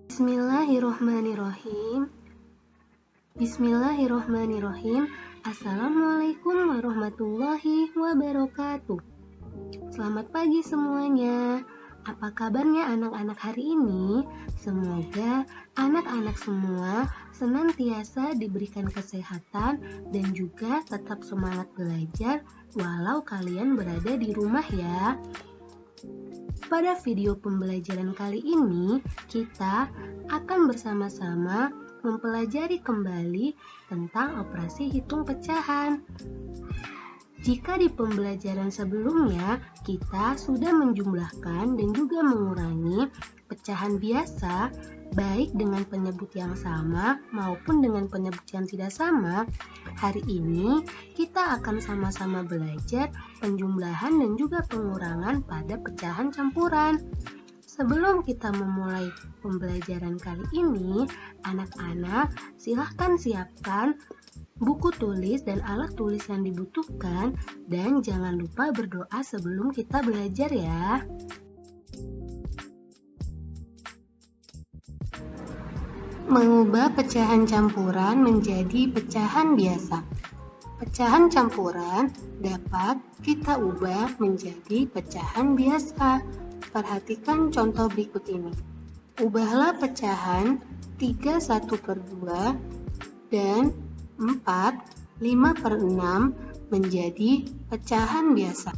Bismillahirrohmanirrohim. Bismillahirrohmanirrohim. Assalamualaikum warahmatullahi wabarakatuh. Selamat pagi semuanya. Apa kabarnya anak-anak hari ini? Semoga anak-anak semua senantiasa diberikan kesehatan dan juga tetap semangat belajar walau kalian berada di rumah ya. Pada video pembelajaran kali ini, kita akan bersama-sama mempelajari kembali tentang operasi hitung pecahan. Jika di pembelajaran sebelumnya kita sudah menjumlahkan dan juga mengurangi pecahan biasa, baik dengan penyebut yang sama maupun dengan penyebut yang tidak sama, hari ini kita akan sama-sama belajar penjumlahan dan juga pengurangan pada pecahan campuran. Sebelum kita memulai pembelajaran kali ini, anak-anak silahkan siapkan buku tulis dan alat tulis yang dibutuhkan, dan jangan lupa berdoa sebelum kita belajar ya. Mengubah pecahan campuran menjadi pecahan biasa. Pecahan campuran dapat kita ubah menjadi pecahan biasa. Perhatikan contoh berikut ini. Ubahlah pecahan 3/1/2 dan 4/5/6 menjadi pecahan biasa.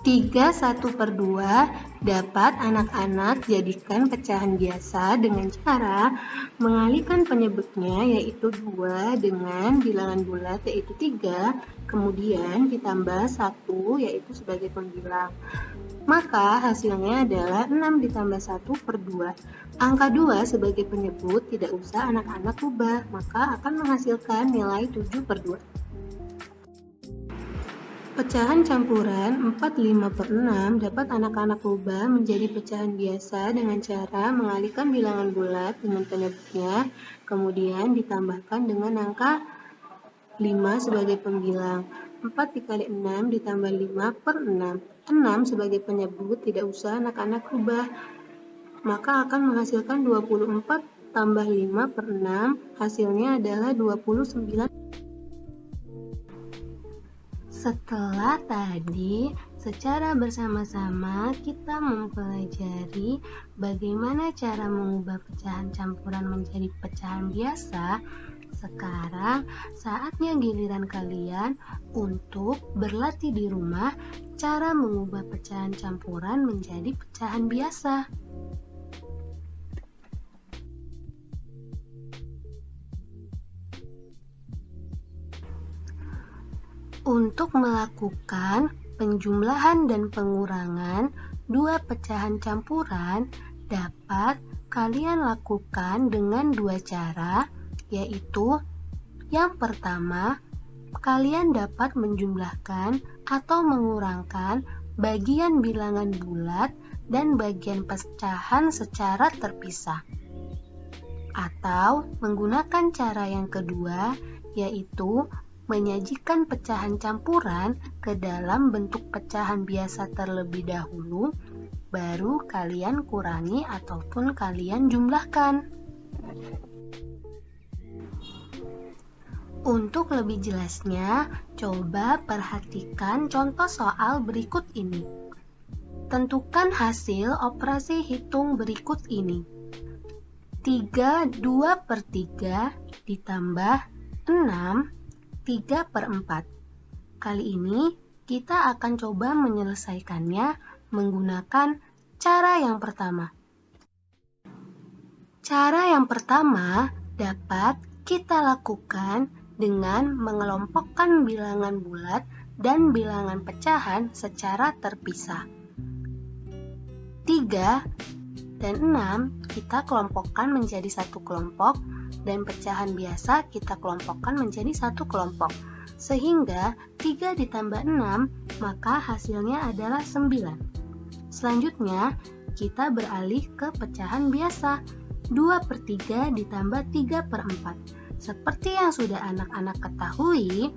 3/1/2 dapat anak-anak jadikan pecahan biasa dengan cara mengalihkan penyebutnya yaitu 2 dengan bilangan bulat yaitu 3, kemudian ditambah 1 yaitu sebagai pembilang. Maka hasilnya adalah 6 ditambah 1/2. Angka 2 sebagai penyebut tidak usah anak-anak ubah, maka akan menghasilkan nilai 7/2. Pecahan campuran 4/5/6 dapat anak-anak ubah menjadi pecahan biasa dengan cara mengalihkan bilangan bulat dengan penyebutnya, kemudian ditambahkan dengan angka 5 sebagai pembilang. 4 dikali 6 ditambah 5/6. 6 sebagai penyebut tidak usah anak-anak ubah, maka akan menghasilkan 24 tambah 5/6, hasilnya adalah 29. Setelah tadi, secara bersama-sama kita mempelajari bagaimana cara mengubah pecahan campuran menjadi pecahan biasa. Sekarang saatnya giliran kalian untuk berlatih di rumah cara mengubah pecahan campuran menjadi pecahan biasa. Untuk melakukan penjumlahan dan pengurangan dua pecahan campuran dapat kalian lakukan dengan dua cara, yaitu yang pertama, kalian dapat menjumlahkan atau mengurangkan bagian bilangan bulat dan bagian pecahan secara terpisah. Atau menggunakan cara yang kedua, yaitu menyajikan pecahan campuran ke dalam bentuk pecahan biasa terlebih dahulu, baru kalian kurangi ataupun kalian jumlahkan. Untuk lebih jelasnya, coba perhatikan contoh soal berikut ini. Tentukan hasil operasi hitung berikut ini. 3/2/3 ditambah 6 3/4. Kali ini kita akan coba menyelesaikannya menggunakan cara yang pertama. Cara yang pertama dapat kita lakukan dengan mengelompokkan bilangan bulat dan bilangan pecahan secara terpisah. 3 dan 6 kita kelompokkan menjadi satu kelompok, dan pecahan biasa kita kelompokkan menjadi satu kelompok. Sehingga 3 ditambah 6 maka hasilnya adalah 9. Selanjutnya kita beralih ke pecahan biasa. 2/3 ditambah 3/4. Seperti yang sudah anak-anak ketahui,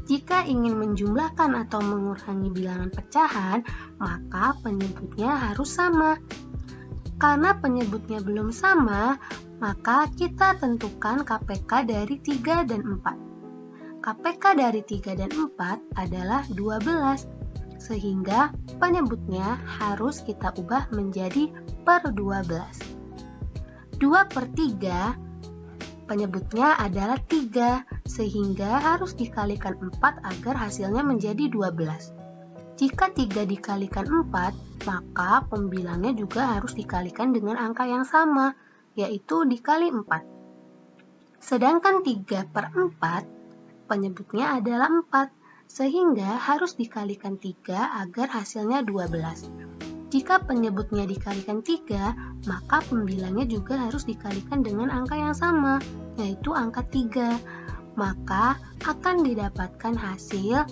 jika ingin menjumlahkan atau mengurangi bilangan pecahan, maka penyebutnya harus sama. Karena penyebutnya belum sama, maka kita tentukan KPK dari 3 dan 4. KPK dari 3 dan 4 adalah 12, sehingga penyebutnya harus kita ubah menjadi per 12. 2 per 3 penyebutnya adalah 3, sehingga harus dikalikan 4 agar hasilnya menjadi 12. Jika 3 dikalikan 4, maka pembilangnya juga harus dikalikan dengan angka yang sama, yaitu dikali 4. Sedangkan 3 per 4, penyebutnya adalah 4, sehingga harus dikalikan 3 agar hasilnya 12. Jika penyebutnya dikalikan 3, maka pembilangnya juga harus dikalikan dengan angka yang sama, yaitu angka 3. Maka akan didapatkan hasil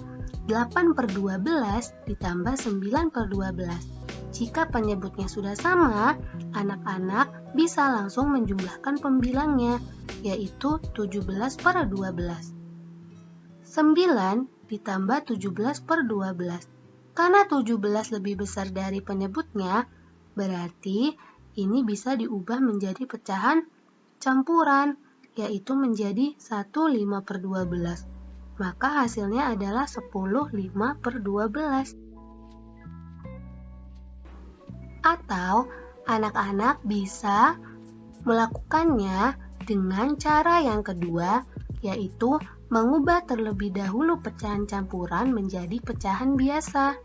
8 per 12 ditambah 9 per 12. Jika penyebutnya sudah sama, anak-anak bisa langsung menjumlahkan pembilangnya, yaitu 17 per 12. 9 ditambah 17 per 12. Karena 17 lebih besar dari penyebutnya, berarti ini bisa diubah menjadi pecahan campuran, yaitu menjadi 15 per 12. Maka hasilnya adalah 10 5 per 12. Atau anak-anak bisa melakukannya dengan cara yang kedua, yaitu mengubah terlebih dahulu pecahan campuran menjadi pecahan biasa.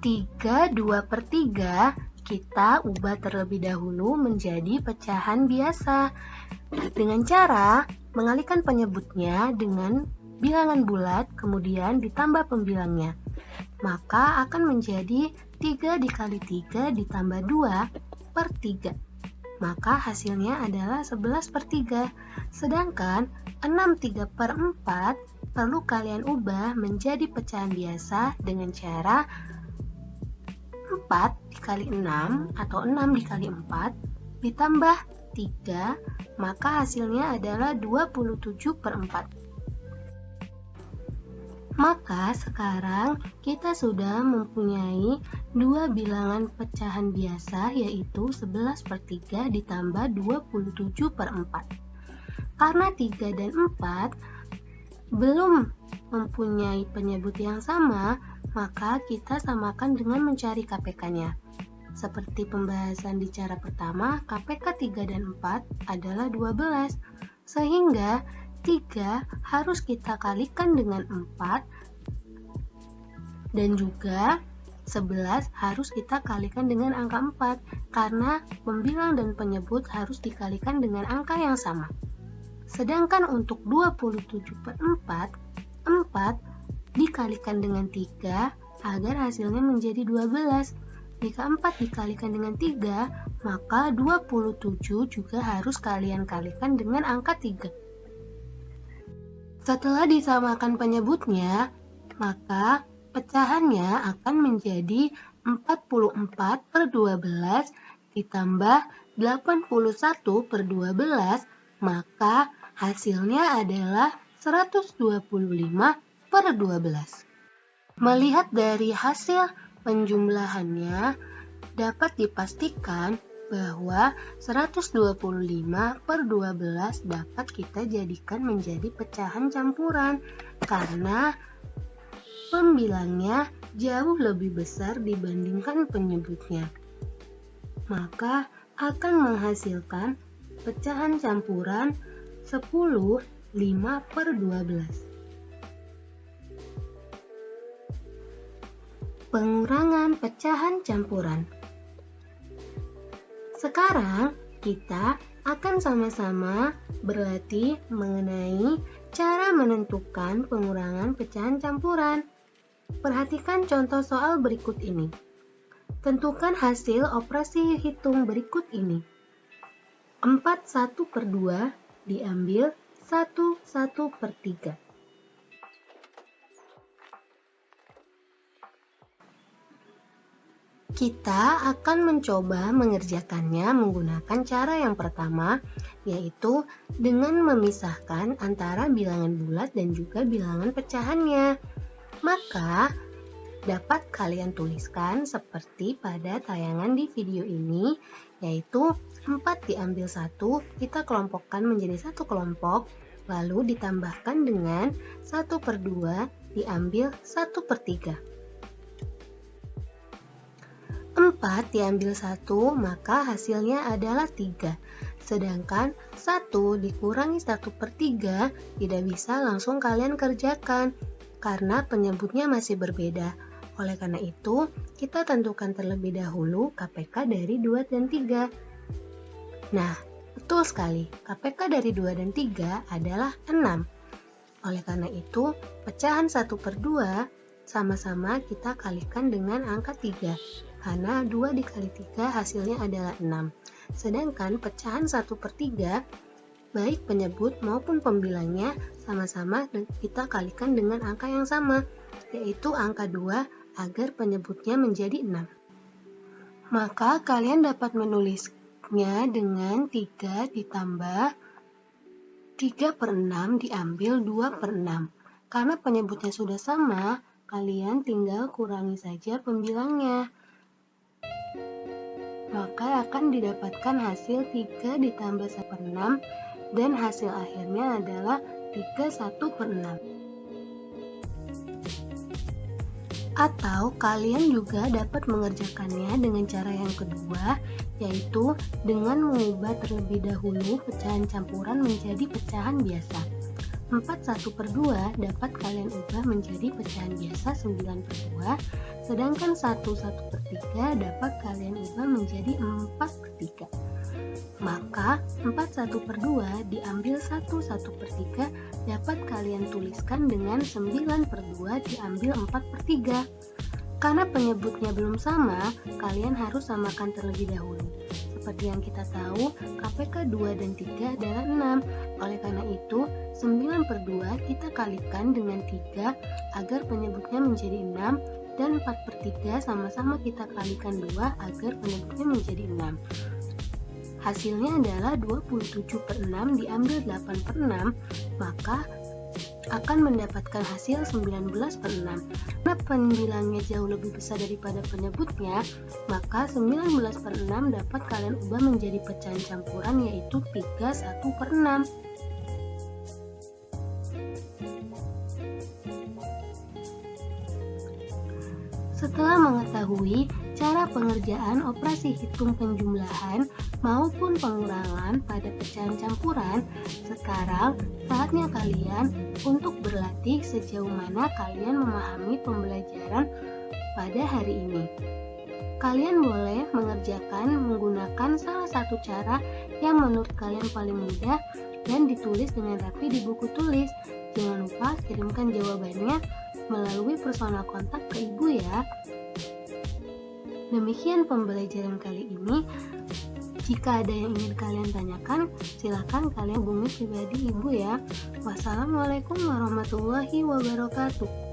3 2 per 3 kita ubah terlebih dahulu menjadi pecahan biasa dengan cara mengalihkan penyebutnya dengan bilangan bulat kemudian ditambah pembilangnya. Maka akan menjadi 3 dikali 3 ditambah 2 per 3. Maka hasilnya adalah 11 per 3. Sedangkan 6 3 per 4 perlu kalian ubah menjadi pecahan biasa dengan cara 4 dikali 6 atau 6 dikali 4 ditambah 3, maka hasilnya adalah 27 per 4. Maka sekarang kita sudah mempunyai dua bilangan pecahan biasa, yaitu 11 per 3 ditambah 27 per 4. Karena 3 dan 4 belum mempunyai penyebut yang sama, maka kita samakan dengan mencari KPK-nya. Seperti pembahasan di cara pertama, KPK 3 dan 4 adalah 12, sehingga 3 harus kita kalikan dengan 4 dan juga 11 harus kita kalikan dengan angka 4 karena pembilang dan penyebut harus dikalikan dengan angka yang sama. Sedangkan untuk 27 per 4, 4 dikalikan dengan 3 agar hasilnya menjadi 12. Jika 4 dikalikan dengan 3, maka 27 juga harus kalian kalikan dengan angka 3. Setelah disamakan penyebutnya, maka pecahannya akan menjadi 44 per 12 ditambah 81 per 12, maka hasilnya adalah 125 per 12. Melihat dari hasil penjumlahannya, dapat dipastikan bahwa 125 per 12 dapat kita jadikan menjadi pecahan campuran karena pembilangnya jauh lebih besar dibandingkan penyebutnya. Maka akan menghasilkan pecahan campuran 10 5 per 12. Pengurangan pecahan campuran. Sekarang kita akan sama-sama berlatih mengenai cara menentukan pengurangan pecahan campuran. Perhatikan contoh soal berikut ini. Tentukan hasil operasi hitung berikut ini. 4 1 per 2 diambil 1 1 per 3. Kita akan mencoba mengerjakannya menggunakan cara yang pertama, yaitu dengan memisahkan antara bilangan bulat dan juga bilangan pecahannya. Maka, dapat kalian tuliskan seperti pada tayangan di video ini, yaitu 4 diambil 1, kita kelompokkan menjadi satu kelompok, lalu ditambahkan dengan 1/2 diambil 1/3. 4 diambil 1, maka hasilnya adalah 3. Sedangkan 1 dikurangi 1/3 tidak bisa langsung kalian kerjakan, karena penyebutnya masih berbeda. Oleh karena itu, kita tentukan terlebih dahulu KPK dari 2 dan 3. Nah, betul sekali, KPK dari 2 dan 3 adalah 6. Oleh karena itu, pecahan 1/2 sama-sama kita kalikan dengan angka 3, karena 2 dikali 3 hasilnya adalah 6. Sedangkan pecahan 1/3, baik penyebut maupun pembilangnya sama-sama kita kalikan dengan angka yang sama, yaitu angka 2 agar penyebutnya menjadi 6. Maka kalian dapat menulisnya dengan 3 ditambah 3/6 diambil 2/6. Karena penyebutnya sudah sama, kalian tinggal kurangi saja pembilangnya. Maka akan didapatkan hasil 3 ditambah 1/6 dan hasil akhirnya adalah 3/1/6. Atau kalian juga dapat mengerjakannya dengan cara yang kedua, yaitu dengan mengubah terlebih dahulu pecahan campuran menjadi pecahan biasa. 4/1/2 dapat kalian ubah menjadi pecahan biasa 9/2, sedangkan 1/1/3 dapat kalian ubah menjadi 4/3. Maka 4/1/2 diambil 1/1/3 dapat kalian tuliskan dengan 9/2 diambil 4/3. Karena penyebutnya belum sama, kalian harus samakan terlebih dahulu. Seperti yang kita tahu, KPK 2 dan 3 adalah 6. Oleh karena itu, 9/2 kita kalikan dengan 3 agar penyebutnya menjadi 6, dan 4/3 sama-sama kita kalikan 2 agar penyebutnya menjadi 6. Hasilnya adalah 27/6 diambil 8/6, maka akan mendapatkan hasil 19/6. Karena pembilangnya jauh lebih besar daripada penyebutnya, maka 19/6 dapat kalian ubah menjadi pecahan campuran, yaitu 31/6. Setelah mengetahui cara pengerjaan operasi hitung penjumlahan maupun pengurangan pada pecahan campuran, sekarang saatnya kalian untuk berlatih sejauh mana kalian memahami pembelajaran pada hari ini. Kalian boleh mengerjakan menggunakan salah satu cara yang menurut kalian paling mudah dan ditulis dengan rapi di buku tulis. Jangan lupa kirimkan jawabannya melalui personal kontak ke ibu ya. Demikian pembelajaran kali ini. Jika ada yang ingin kalian tanyakan, silakan kalian hubungi pribadi ibu ya. Wassalamualaikum warahmatullahi wabarakatuh.